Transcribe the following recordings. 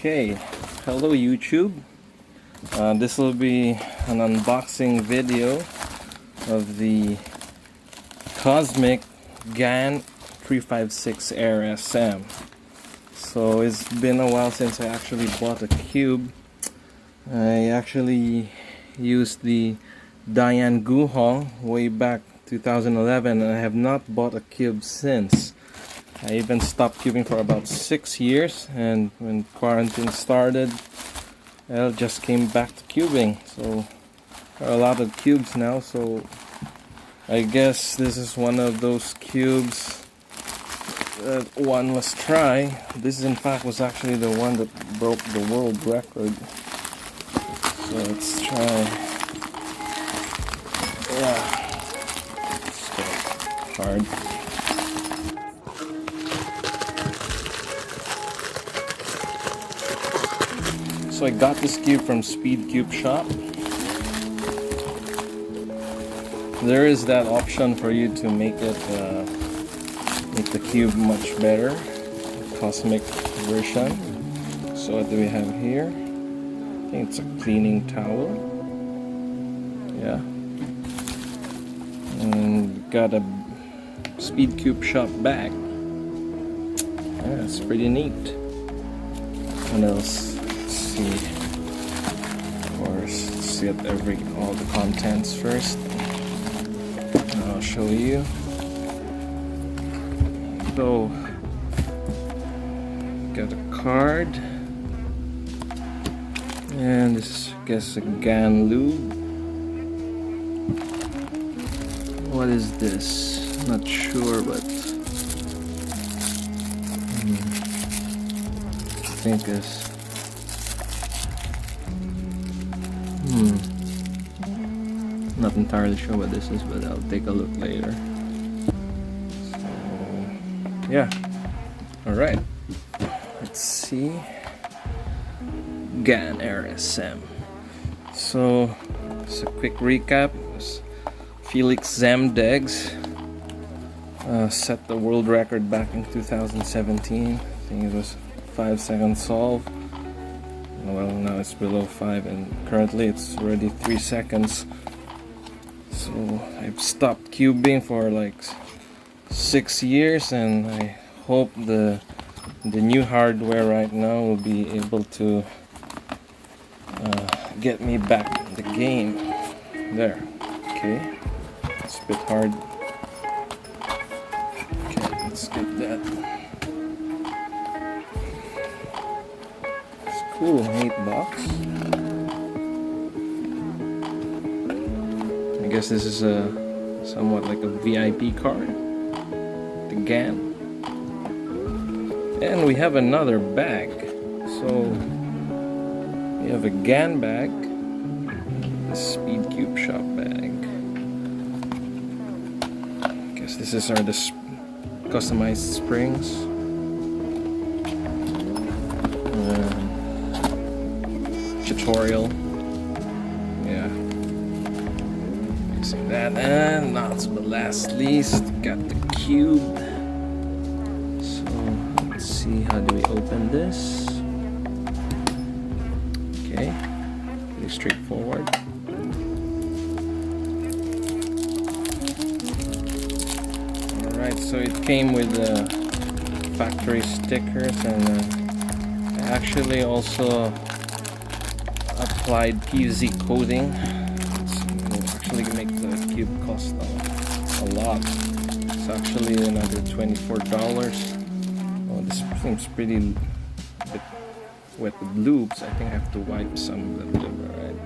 Okay, hello YouTube. This will be an unboxing video of the Cosmic GAN 356 Air SM. So it's been a while since I actually bought a cube. I actually used the Diane Guhong way back 2011 and I have not bought a cube since. I even stopped cubing for about 6 years, and when quarantine started, I just came back to cubing. So there are a lot of cubes now, so I guess this is one of those cubes that one must try. This in fact was actually the one that broke the world record. So let's try. Yeah, it's hard. So I got this cube from SpeedCubeShop. There is that option for you to make the cube much better, Cosmic version. So what do we have here? I think it's a cleaning towel. Yeah. And got a SpeedCubeShop bag. Yeah, it's pretty neat. What else? Of course, let's get all the contents first. And I'll show you. So, got a card, and this is, I guess, a GAN lube. What is this? Not sure, but I think it's. Not entirely sure what this is, but I'll take a look later. So, yeah. Alright. Let's see. GAN Air SM. So, just a quick recap. Feliks Zemdegs set the world record back in 2017. I think it was 5-second solve. Well, now it's below 5 and currently it's already 3 seconds. So I've stopped cubing for like 6 years, and I hope the new hardware right now will be able to get me back in the game. There. Okay. It's a bit hard. Okay, let's get that. Cool, neat box. I guess this is a somewhat like a VIP card. The GAN. And we have another bag. So we have a GAN bag, the SpeedCubeShop bag. I guess this is the customized springs. Tutorial. Yeah. Using that, and last but not least, got the cube. So let's see, how do we open this? Okay, pretty straightforward. Alright, so it came with factory stickers, and I actually also applied PVC coating. It actually make the cube cost a lot. It's actually another $24. Oh, this seems pretty bit wet with lubes. I think I have to wipe some of the lube, right?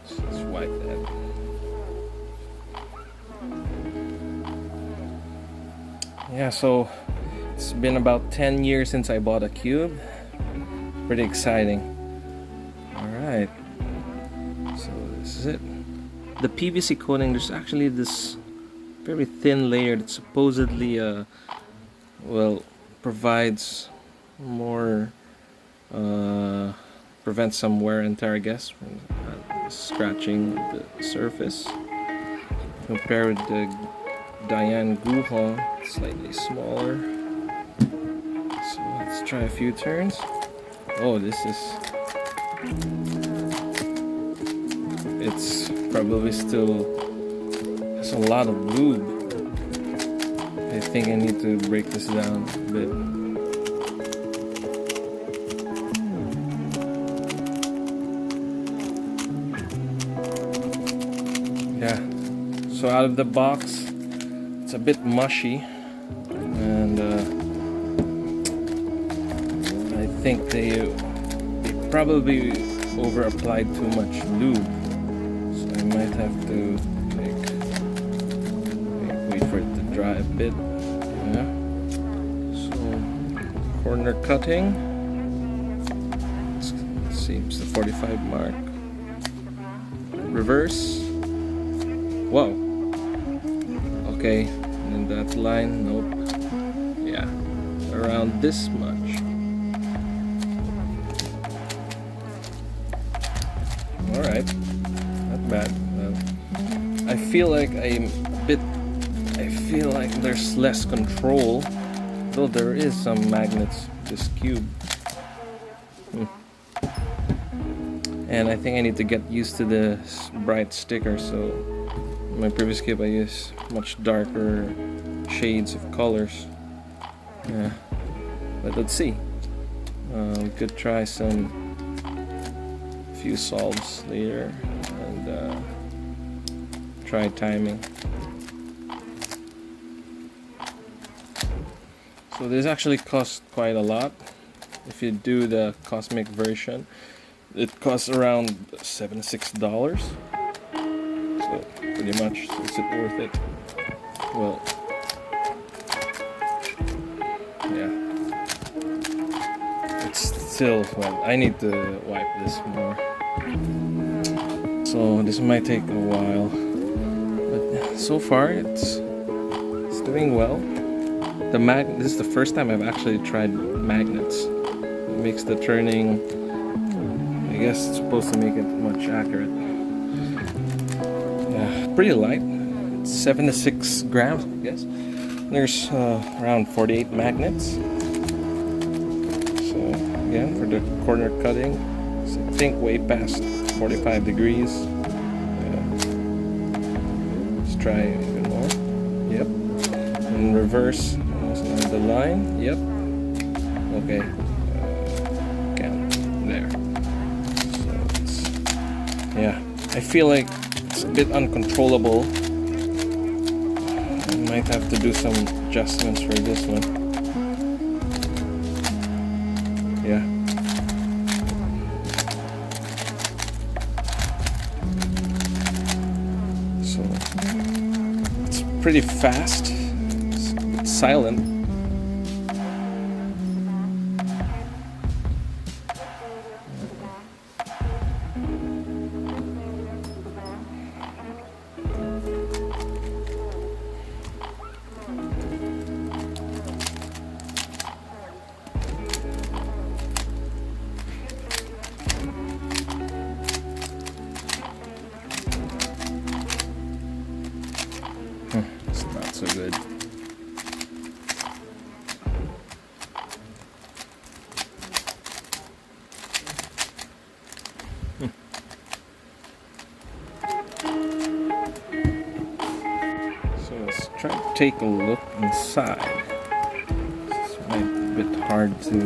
So let's wipe that. Yeah, so it's been about 10 years since I bought a cube. Pretty exciting. Alright, so this is it. The PVC coating, there's actually this very thin layer that supposedly well, provides more, prevents some wear and tear, I guess, from scratching the surface. Compared with the Diane Guhong, slightly smaller. So let's try a few turns. Oh, this is... It's probably still has a lot of lube. I think I need to break this down a bit. Yeah, so out of the box, it's a bit mushy, and I think they probably over applied too much lube, so I might have to wait for it to dry a bit. Yeah. So corner cutting, seems the 45 mark. Reverse. Whoa. Okay, and that line, nope. Yeah, around this much. Alright, not bad. I feel like I feel like there's less control, though there is some magnets this cube. And I think I need to get used to the bright sticker, so in my previous cube I used much darker shades of colors. Yeah, but let's see. We could try few solves later and try timing. So this actually costs quite a lot. If you do the Cosmic version, it costs around $76. So pretty much, is it worth it? Well, yeah. It's still, well, I need to wipe this more. So this might take a while, but so far it's doing well. This is the first time I've actually tried magnets. It makes the turning, I guess it's supposed to make it much accurate. Yeah, pretty light. It's 76 grams, I guess. There's around 48 magnets. So again, for the corner cutting, so I think way past 45 degrees. Let's try even more. Yep. In reverse, the line. Yep. Okay. There. So it's, yeah, I feel like it's a bit uncontrollable. I might have to do some adjustments for this one. Yeah. So it's pretty fast. It's silent. It's not so good. So let's try to take a look inside. This might be a bit hard to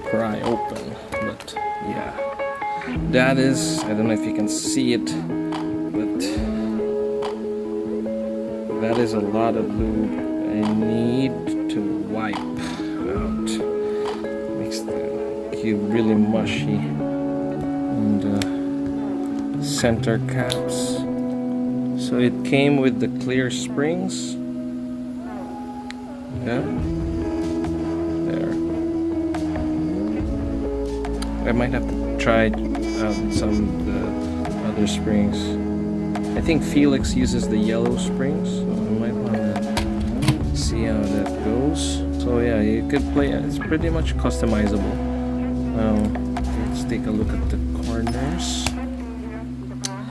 pry open, but yeah. That is, I don't know if you can see it, but that is a lot of lube. I need to wipe out. Makes the cube really mushy. And center caps. So it came with the clear springs. Yeah. There. I might have to try out some of the other springs. I think Feliks uses the yellow springs, so I might want to see how that goes. So yeah, you could play, it's pretty much customizable. Let's take a look at the corners.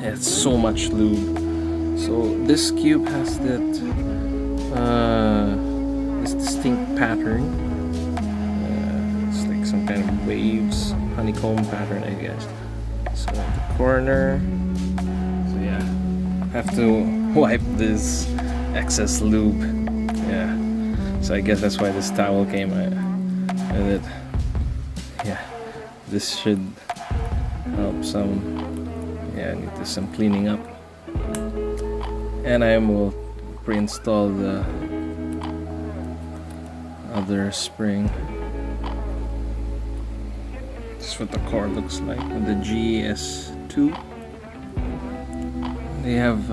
Yeah, it's so much lube. So this cube has that this distinct pattern. some kind of waves, honeycomb pattern, I guess. So the corner. So yeah, have to wipe this excess lube. Yeah. So I guess that's why this towel came with it. Yeah. This should help some. Yeah, need to some cleaning up. And I will pre-install the other spring. This is what the core looks like with the GAS2. They have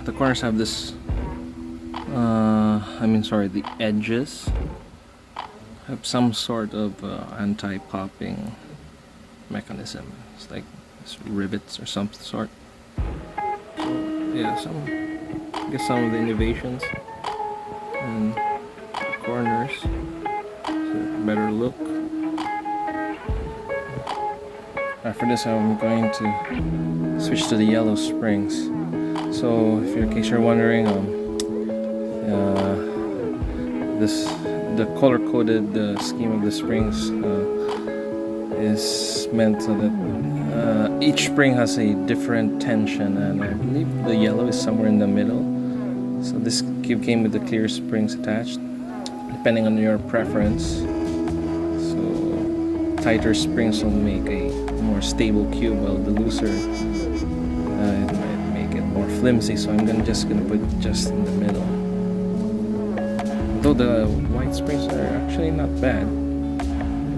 the corners have this the edges have some sort of anti-popping mechanism. It's like rivets or some sort. So, yeah, I guess some of the innovations and corners, so better look. After this, I'm going to switch to the yellow springs. So, if in case you're wondering, the color-coded scheme of the springs is meant so that each spring has a different tension, and I believe the yellow is somewhere in the middle. So this cube came with the clear springs attached, depending on your preference. So tighter springs will make a more stable cube, while the looser it might make it more flimsy. So I'm just gonna put it just in the middle. Though the white springs are actually not bad.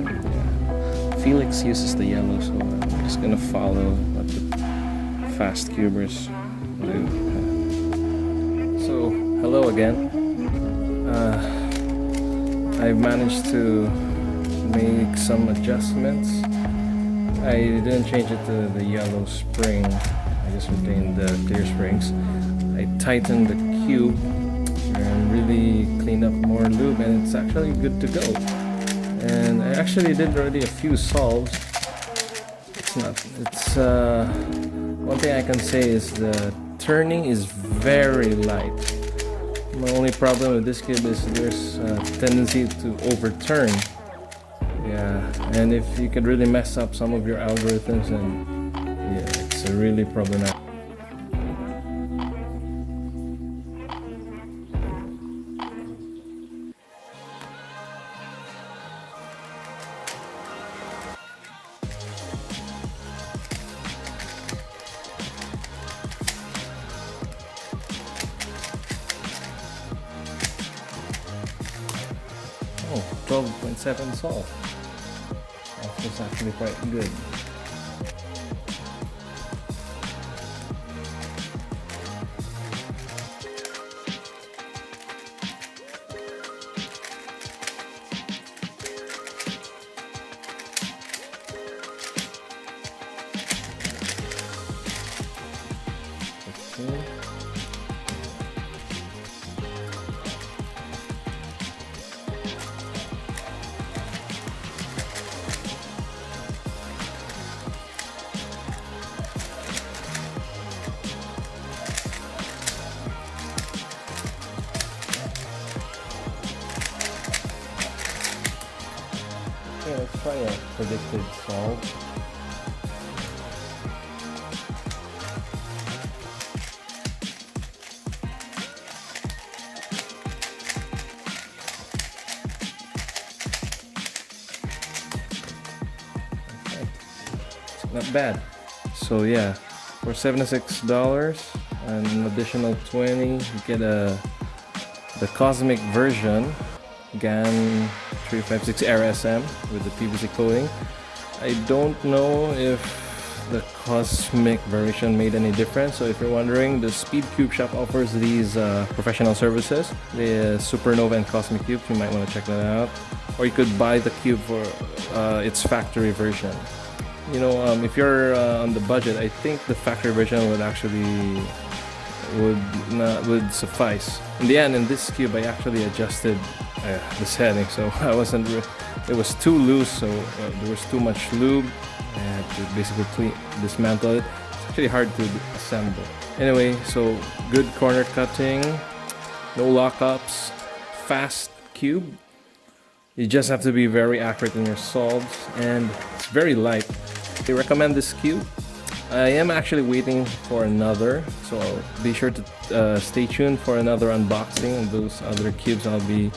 Yeah. Feliks uses the yellow, so I'm just gonna follow what the fast cubers do. So hello again. I've managed to make some adjustments. I didn't change it to the yellow spring. I just retained the clear springs. I tightened the cube and really cleaned up more lube, and it's actually good to go. And I actually did already a few solves. One thing I can say is the turning is very light. My only problem with this cube is there's a tendency to overturn. Yeah, and if you could really mess up some of your algorithms, and yeah, it's really problematic. Oh, 12.7 salt. That's actually quite good. Okay. Okay, let's try a predicted solve. Okay. It's not bad. So yeah, for $76 and an additional $20, you get the Cosmic version, GAN 356 Air SM with the PVC coating. I don't know if the Cosmic version made any difference. So if you're wondering, the SpeedCubeShop offers these professional services, the Supernova and Cosmic cubes. You might want to check that out, or you could buy the cube for its factory version. You know, if you're on the budget, I think the factory version would actually would suffice. In the end, in this cube, I actually adjusted the setting, so it was too loose, so there was too much lube. I had to basically dismantle it. It's actually hard to assemble. Anyway, so good corner cutting, no lockups, fast cube. You just have to be very accurate in your solves, and it's very light. I recommend this cube. I am actually waiting for another, so be sure to stay tuned for another unboxing of those other cubes. I'll be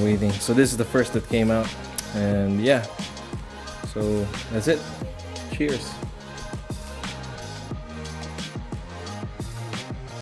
waiting. So this is the first that came out, and yeah, so that's it. Cheers.